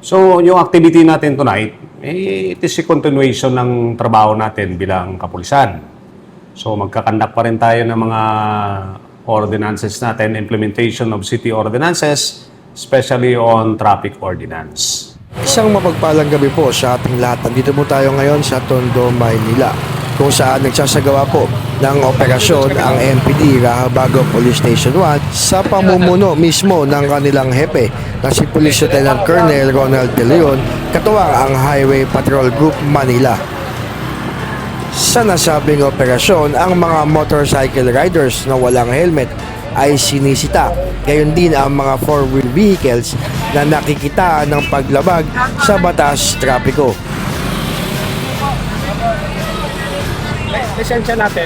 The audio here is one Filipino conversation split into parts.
So, yung activity natin tonight, it is a continuation ng trabaho natin bilang kapulisan. So, magkakandak pa rin tayo ng mga ordinances natin, implementation of city ordinances, especially on traffic ordinance. Isang mapagpalang gabi po sa ating lahat. Nandito po tayo ngayon sa Tondo, Maynila, kung saan nagsasagawa po ng operasyon ang MPD Rahabago Police Station 1 sa pamumuno mismo ng kanilang hepe na si Police Lieutenant Colonel Ronald De Leon, katuwang ang Highway Patrol Group Manila. Sa nasabing operasyon, ang mga motorcycle riders na walang helmet ay sinisita. Gayon din ang mga four-wheel vehicles na nakikita ng paglabag sa batas trapiko. Lisensya natin,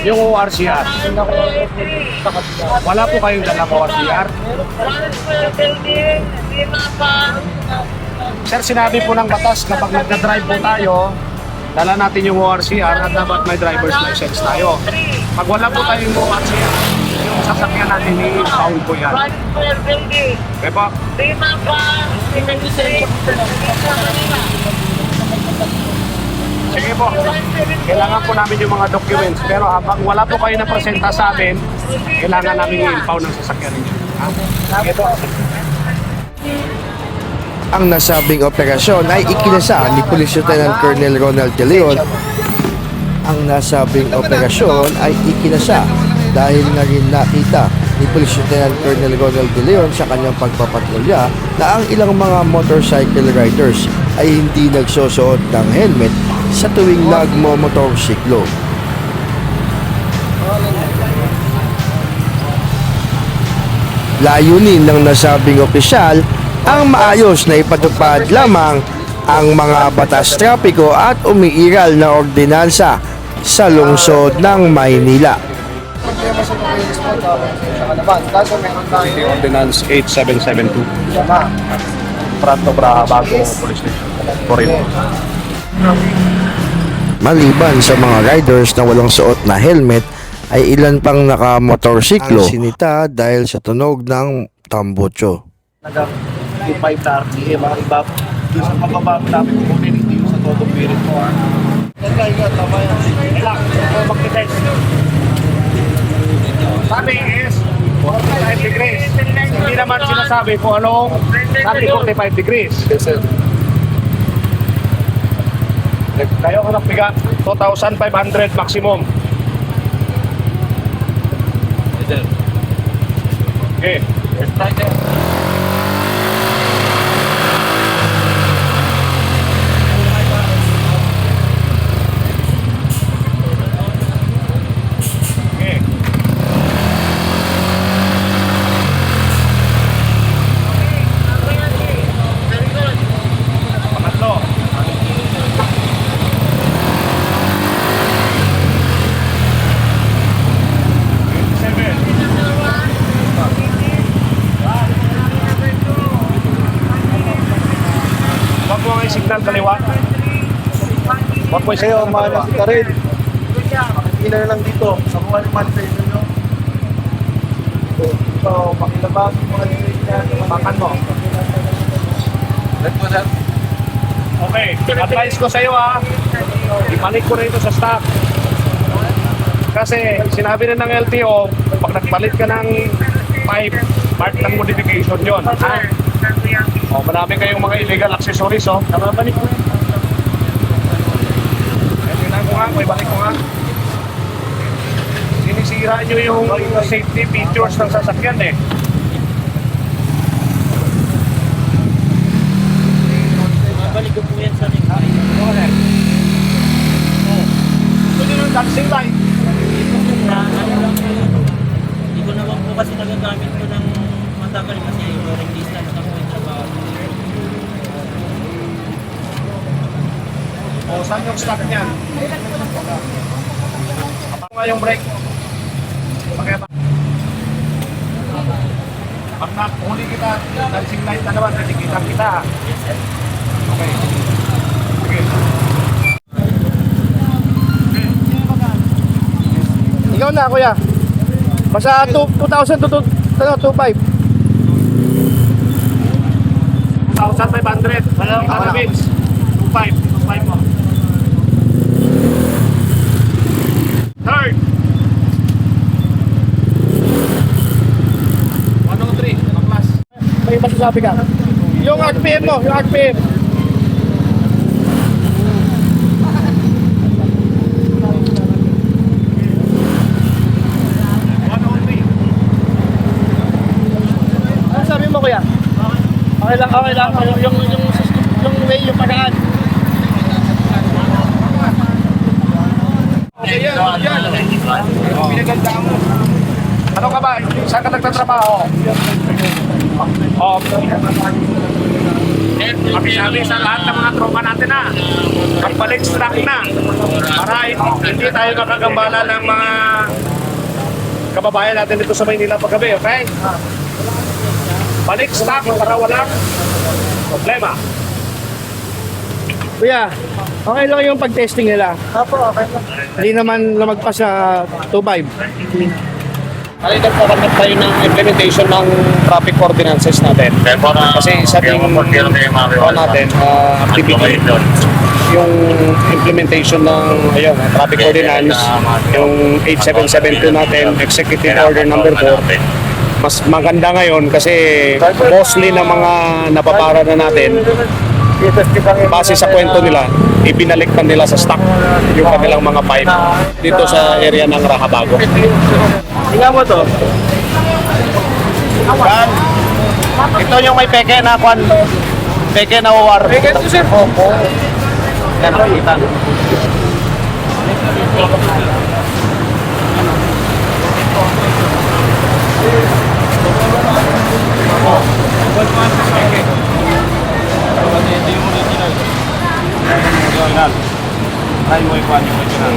yung ORCR. Wala po kayong dalang ORCR. Sir, sinabi po ng batas kapag nagda-drive po tayo, dala natin yung ORCR at dapat may driver's license tayo. Pag wala po tayong ORCR, yung sasakyan natin i-foul po yan. Okay po? Sige po, kailangan po namin yung mga documents. Pero habang wala po kayo na presenta sa amin, kailangan namin i-impound ng sasakyan ninyo. Sige po. Ang nasabing operasyon ay ikinasa ni Police Lieutenant Colonel Ronald De Leon. Ang nasabing operasyon ay ikinasa dahil na rin nakita ni Police Lieutenant Colonel Ronald De Leon sa kanyang pagpapatrolya na ang ilang mga motorcycle riders ay hindi nagsusuot ng helmet sa tuwing nagmomotorsiklo. Layunin ng nasabing opisyal ang maayos na ipatupad lamang ang mga batas trapiko at umiiral na ordinansa sa lungsod ng Maynila. City Ordinance 8772. Prato Rahabago Police Station. Correct. Maliban sa mga riders na walang suot na helmet, ay ilan pang nakamotorsiklo ang sinita dahil sa tunog ng tambutso. Yung 5 na RTA, mga iba, yung sa pababa namin kukunin, hindi yung sa todo pirit mo. Tama yan. Kailangan, mag-detect. Sabi is, 45 degrees. Hindi naman sinasabi kung anong sabi 45 degrees. Kayo ka nagpiga, 2,500 maximum. Okay. Pangatlo. 27. Wag mo nga yung signal kaliwa. Wag mo yung signal kaliwa. Ka rin. Hindi na lang dito. Sa mga manifestation nyo. Ito, pakilabas yung mga nilagyan. Makan mo. Let mo sir. Okay, advice ko sa iyo ibalik ko rito sa staff. Kasi sinabi na ng LTO, pag nagpalit ka ng pipe, part ng modification yun. O, marami kayong mga illegal accessories, Balik ko. Tingnan ko nga, may balik ko nga. Sinisira nyo yung safety features ng sasakyan Balik ko po yan sa next time. Ito yung dancing light. Hindi ko naman po kasi nagagamit ko ng matagal kasi during distance ako yung trabaho. O, saan yung start niyan? Ano nga yung brake? Pakita. Pag nahuli kita, dancing light na naman, kasi kita. Okay. Sige. Ikaw na, kuya. Basta 2,000 to 2,500. 1,500. Carabins. 2,500 mo. Third. 103. Ano class? May masasabi ka? Yung RPM mo, yung RPM. Ano sabi mo kuya? Okay lang, okay lang. Yung way, yung pagaan. Okay, yan. Pinagandaan mo. Ano ka ba? Saan ka nagtatrabaho? Sabi sa lahat ng mga tropa natin na magbalik stock na para hindi tayo makagambala ng mga kababayan natin dito sa Maynila paggabi, okay? Balik stock para walang problema. Kuya, okay lang yung pag-testing nila. Apo, okay lang. Hindi naman lumagpas sa 2.5. Kailan po kami tayo ng implementation ng traffic ordinances natin. Kasi isa din natin, activity, yung implementation ng traffic ordinance, yung 8772 natin, executive order number 4. Mas maganda ngayon kasi mostly ng mga napapara na natin, base sa kwento nila, ibinaliktad nila sa stock yung kanilang mga pipe dito sa area ng Rahabago. Tingnan mo to. Yan. Ito yung may peke na kwan. Peke na war. Peke to sir. Opo. Yan makita. Try mo ikuan yung original.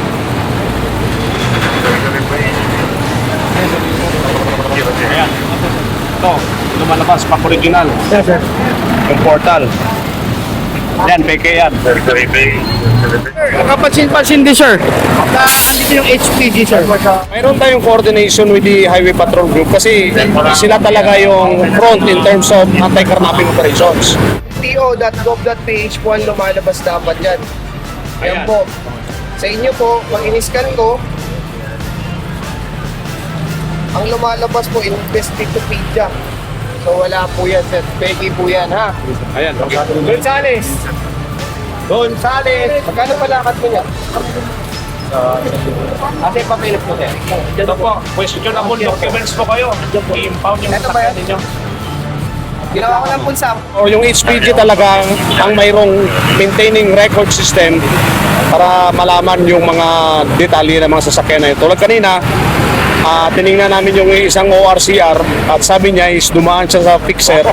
Ayan. Ito, lumalabas pang original. Yung portal. Yan, peke yan. Nakapansin-pansin din sir. Nandito yung HPG sir. Mayroon tayong coordination with the Highway Patrol Group kasi sila talaga yung front in terms of anti-carnapping operations. to.gov.ph po ang lumalabas dapat yan. Ayan po. Sa inyo po, pag in-scan ko, ang lumalabas po, Investitopedia. So wala po yan, sir. Peggy po yan, ha? Ayan, okay. Gonzales! Gonzales! Magkano palakad mo yan? Kasi papilip ko, sir. Ito po, questionable documents po kayo. I-impound yung Ito ba yan? sasakyan ninyo. Ginawa ko lang po sa O yung HPG talagang ang mayroong maintaining record system para malaman yung mga detalye ng mga sasakyan na ito. Tulad kanina, tiningnan namin yung isang ORCR at sabi niya is dumaan siya sa fixer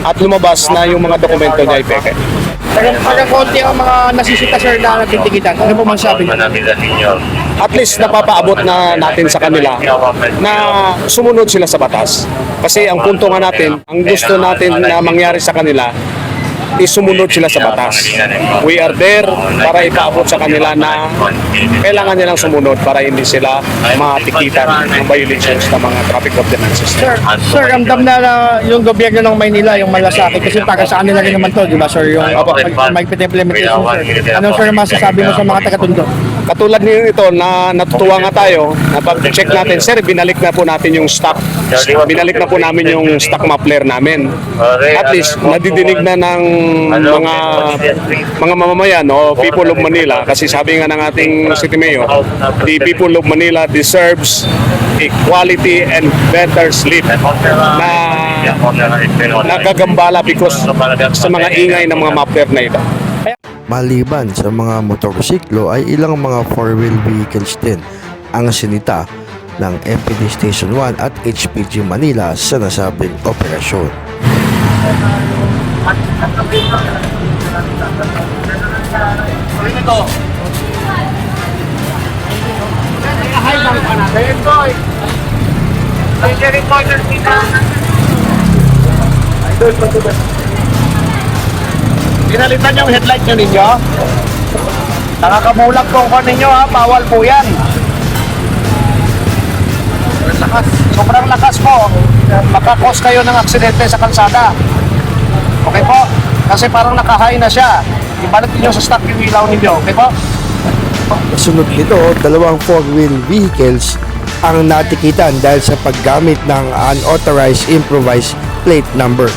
at lumabas na yung mga dokumento niya ipeke. Konti ang mga nasisita sir na nagtitikitan. Ano po masasabi niyo? At least napapaabot na natin sa kanila na sumunod sila sa batas. Kasi ang punto nga natin, ang gusto natin na mangyari sa kanila is sumunod sila sa batas. We are there para ipaabot sa kanila na kailangan nilang sumunod para hindi sila matikitan ng violations ng mga traffic ordinances. Sir, ramdam na yung gobyerno ng Maynila, yung malasakit, kasi taga sa kanila rin naman to, di ba sir? Yung magpit implementation sir. Ano sir ang masasabi mo sa mga taga-Tondo? Katulad niyo ito na natutuwa nga tayo, na pag-check natin, sir, binalik na po natin yung stock. Binalik na po namin yung stock muffler namin. At least, nadidinig na ng mga mamamayan, no, people of Manila, kasi sabi nga ng ating city mayor, the people of Manila deserves equality and better sleep na nagagambala because sa mga ingay ng mga muffler na ito. Maliban sa mga motorsiklo ay ilang mga four-wheel vehicles din ang sinita ng MPD Station 1 at HPG Manila sa nasabing operasyon. Pinalitan yung headlight nyo ninyo. Nakakamulag po ko ninyo ha, bawal po yan. Sobrang lakas po. Makakos kayo ng aksidente sa kalsada. Okay po? kasi parang nakahay na siya. Ibalik niyo sa stock yung ilaw ninyo. Okay po? Kasunod nito, dalawang four-wheel vehicles ang natikitan dahil sa paggamit ng unauthorized improvised plate number.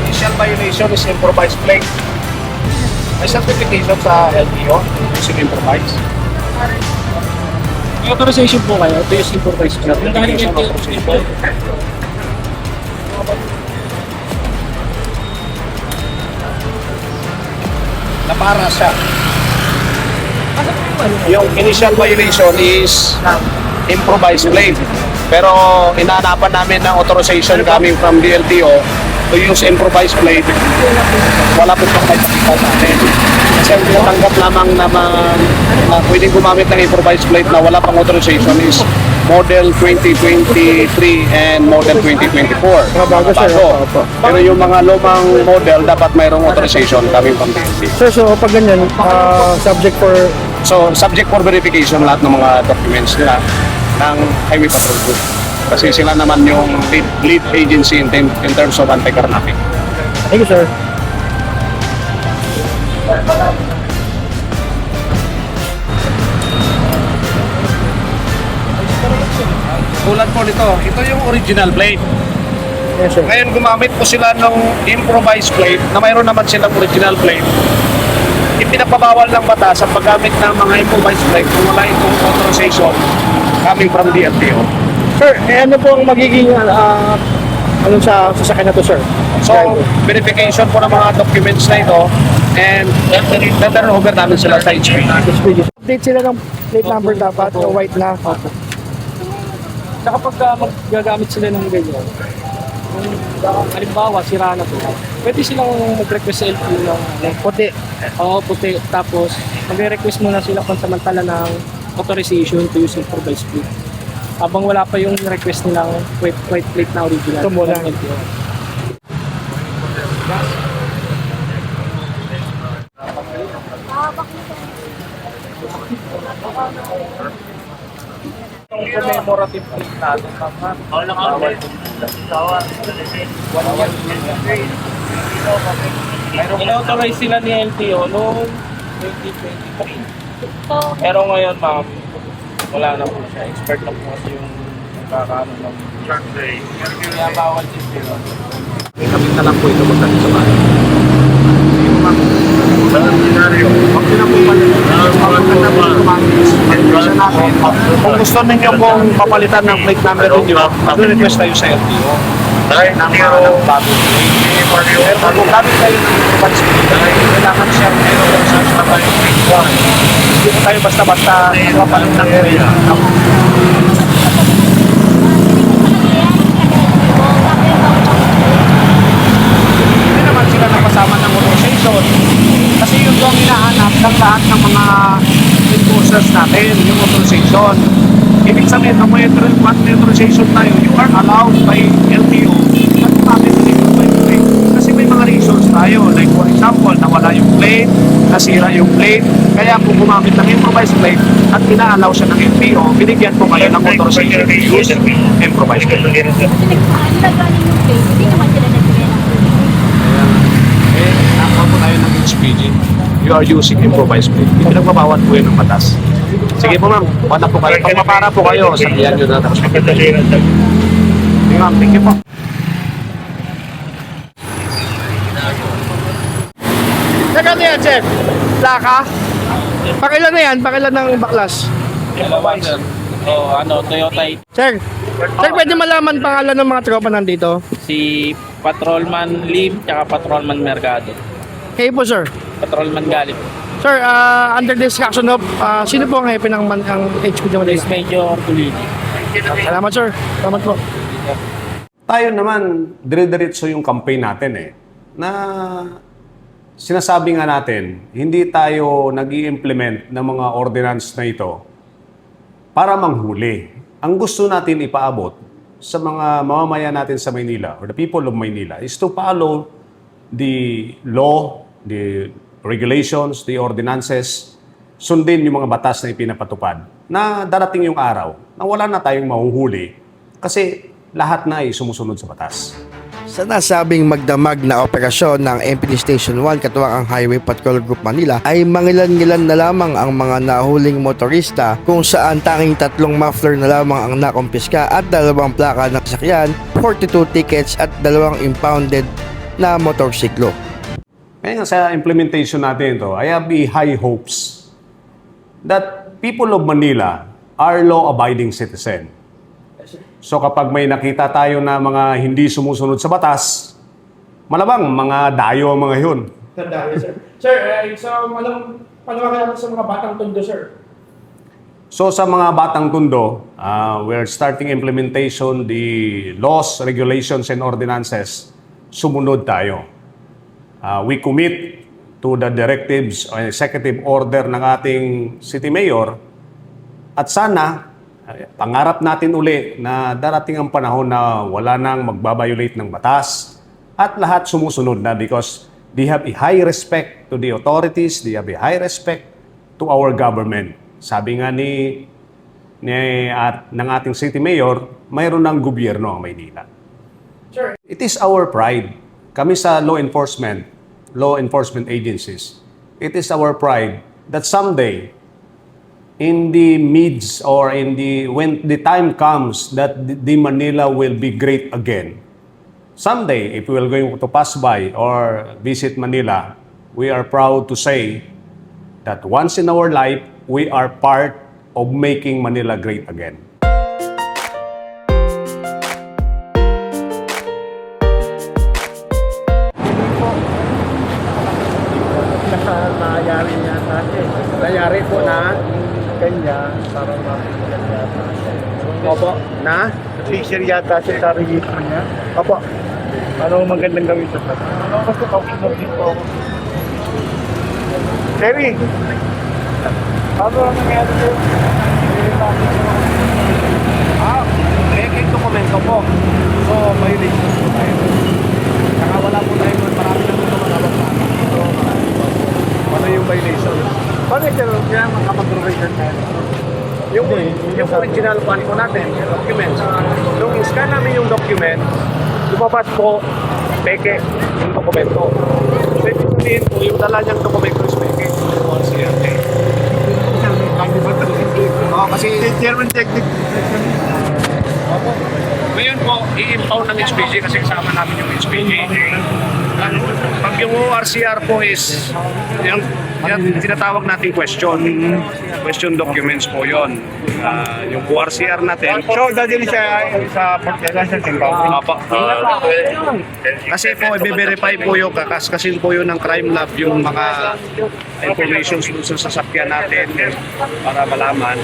Initial violation is improvised plate. May certification sa LTO using improvised. May authorization po kayo to use improvised plate. Yung galing LTO. Napara siya. Yung initial violation is improvised plate. Pero inahanapan namin ng authorization coming from the LTO to use improvised plate. Wala po pang nakikita sa atin. Kasi ang tinatanggap lamang na pwedeng gumamit ng improvised plate na wala pang authorization is Model 2023 and Model 2024. Bago, sir. Bago. Opo. Pero yung mga lumang model, dapat mayroong authorization coming from the LTO. Sir, so pag ganyan, subject for So, subject for verification lahat ng mga documents nila ng Highway Patrol Group. Kasi sila naman yung lead agency in terms of anti-carnatic. Thank you, sir. Tulad po nito, ito yung original plate. Yes, sir. Ngayon gumamit po sila ng improvised plate na mayroon naman silang original plate. Ipinapabawal ng batas ang paggamit ng mga improvised plate kung wala itong authorization coming from the LTO. Sir, ano po ang magiging ano sa sasakyan na to, sir? So, verification po ng mga documents na ito and turn over namin sila sa HP. Update sila ng plate number dapat, so white na. Saka pag magagamit sila ng ganyan, kung halimbawa sira na po, pwede silang mag-request sa LTO ng Puti. Oo, puti. Tapos, mag-request muna sila pansamantala ng authorization to use improvised plate. Habang wala pa yung request nilang white plate na original. Ito muna. ng LTO. Yung commemorative plate natin, bawal In-authorize sila ni LTO noong 2023. Pero ngayon, ma'am, wala na po siya. Expert na po kasi yung kakaano ng kaya bawal din sila. Kami na lang po ito magkakit sa bahay. Sige po, ma'am. Huwag nyo na po magkakit po mag-request natin. Kung gusto ninyo pong papalitan ng plate number ninyo, mag-request tayo sa LTO. Ng bagong plate. Pero kung gamit tayo ng improvised plate, kailangan siya mayroon sa bagong plate. Hindi po tayo basta-basta mapalit ng plate. Hindi naman sila napasama ng authorization. Kasi yun ang hinahanap ng lahat ng mga enforcers natin, yung authorization. Ibig sabihin, kung may authorization tayo, you are allowed by LTO at gumamit ng improvised plate. Kasi may mga reasons tayo. Like for example, nawala yung plate, nasira yung plate. Kaya kung gumamit ng improvised plate at ina-allow siya ng LTO, binigyan po kayo ng authorization to use improvised plate. Kasi nagkagaling yung place, hindi naman sila nagbigay ng Nakakuha po tayo ng HPG. You are using improvised plate. Hindi nagbabawal po yun ng batas. Sige po ma'am, wala po kayo. Pag mapara po kayo, sabihan nyo na tapos magkakaliran. Sige ma'am, thank you po. Teka na yan, sir. Laka. Pakilan na yan, pakilan ng baklas. Toyota Sir, sir, pwede malaman pangalan ng mga tropa nandito? si Patrolman Lim tsaka Patrolman Mercado. Kayo po, sir. Patrolman Galit. Sir, under discussion of, sino po ang hepe ng ang HPD mo Police Major Tulini. Salamat, sir. Salamat po. Tayo naman, dire-diretso yung campaign natin na sinasabi nga natin, hindi tayo nag-i-implement ng mga ordinance na ito para manghuli. Ang gusto natin ipaabot sa mga mamamayan natin sa Maynila or the people of Maynila is to follow the law, the regulations, the ordinances, sundin yung mga batas na ipinapatupad na darating yung araw na wala na tayong mahuhuli kasi lahat na ay sumusunod sa batas. Sa nasabing magdamag na operasyon ng MPD Station 1 katuwang ang Highway Patrol Group Manila ay mangilan-ngilan na lamang ang mga nahuling motorista kung saan tanging 3 muffler na lamang ang nakumpiska at 2 plaka ng sasakyan, 42 tickets at 2 impounded na motorsiklo. Kaya nga sa implementation natin ito, I have high hopes that people of Manila are law-abiding citizen. So kapag may nakita tayo na mga hindi sumusunod sa batas, malamang mga dayo ang mga yun. Sir. Sir, sa panawagan sa mga batang tondo, sir. So sa mga batang tundo, we're starting implementation the laws, regulations, and ordinances. Sumunod tayo. We commit to the directives or executive order ng ating city mayor at sana pangarap natin uli na darating ang panahon na wala nang magbabiolate ng batas at lahat sumusunod na because they have a high respect to the authorities, they have a high respect to our government. Sabi nga ng ating city mayor, mayroon ng gobyerno ang Maynila. Sure. It is our pride. Kami sa law enforcement agencies, it is our pride that someday in the midst or when the time comes that the Manila will be great again. Someday, if we are going to pass by or visit Manila, we are proud to say that once in our life, we are part of making Manila great again. Nangyari po na kanya, parang mapigyan yata. Opo, na? Fisher yata siya sa registro niya. Opo. Ano magandang gawin sa pag? Ano kasi kausap dito ako? Terry! Ano ang nangyari po? Making dokumento po. So, may registro po tayo. Saka wala po tayo marami na po malabas na. So, ano yung violation? Bakit kaya makapag-provision tayo? Yung original one po natin, yung documents. Nung i-scan namin yung document, lumabas po, peke yung dokumento. So, ibig sabihin po, yung dala niyang dokumento is peke. Oo, kasi German technique. Opo. Ngayon po, i-impound ng HPG kasi kasama namin yung HPG. Pag yung ORCR po is yung tinatawag natin question documents po yon. Yung ORCR natin. So, dadali sa pagkakasin timbaw. Kasi po, i-verify po yung kakaskasin po yun ng crime lab yung mga information sa sasakyan natin para malaman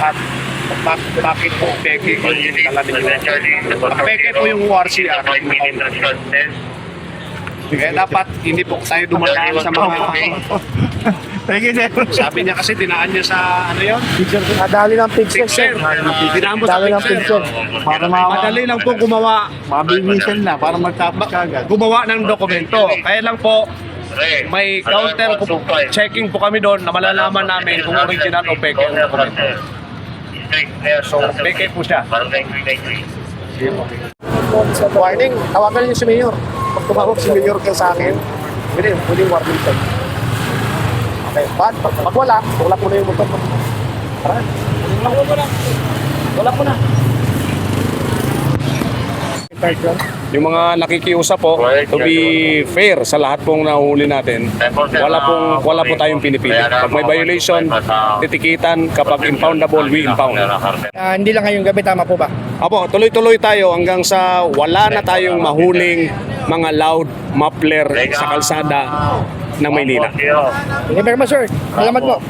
at bakit po peke yung kalamin nyo. Peke po yung ORCR. Kaya dapat hindi po tayo dumadaan sa mga sabi niya kasi dinaan niya sa ano yun? Nadali ng picture, sir. Dinaan mo sa picture. Para Madali lang po gumawa. mabilisan na, para magtapos agad. Gumawa ng dokumento. Kaya lang po, may counter checking po kami doon na malalaman namin kung original o peke ang dokumento. So, peke po siya. Warning, tawagan niyo si Mayor. Pag tumawag si Mayor kayo sa akin, pwedeng warning siya. Okay, pag wala po na yung motor. Tara, wala po na. Yung mga nakikiusap po, to be fair sa lahat pong nahuhuli natin, wala po tayong pinipili. Pag may violation, titikitan. Kapag impoundable, we impound. Hindi lang ngayong gabi, tama po ba? Apo, tuloy-tuloy tayo hanggang sa wala na tayong mahuling mga loud muffler sa kalsada ng Maynila. Thank you very much, sir. Salamat po.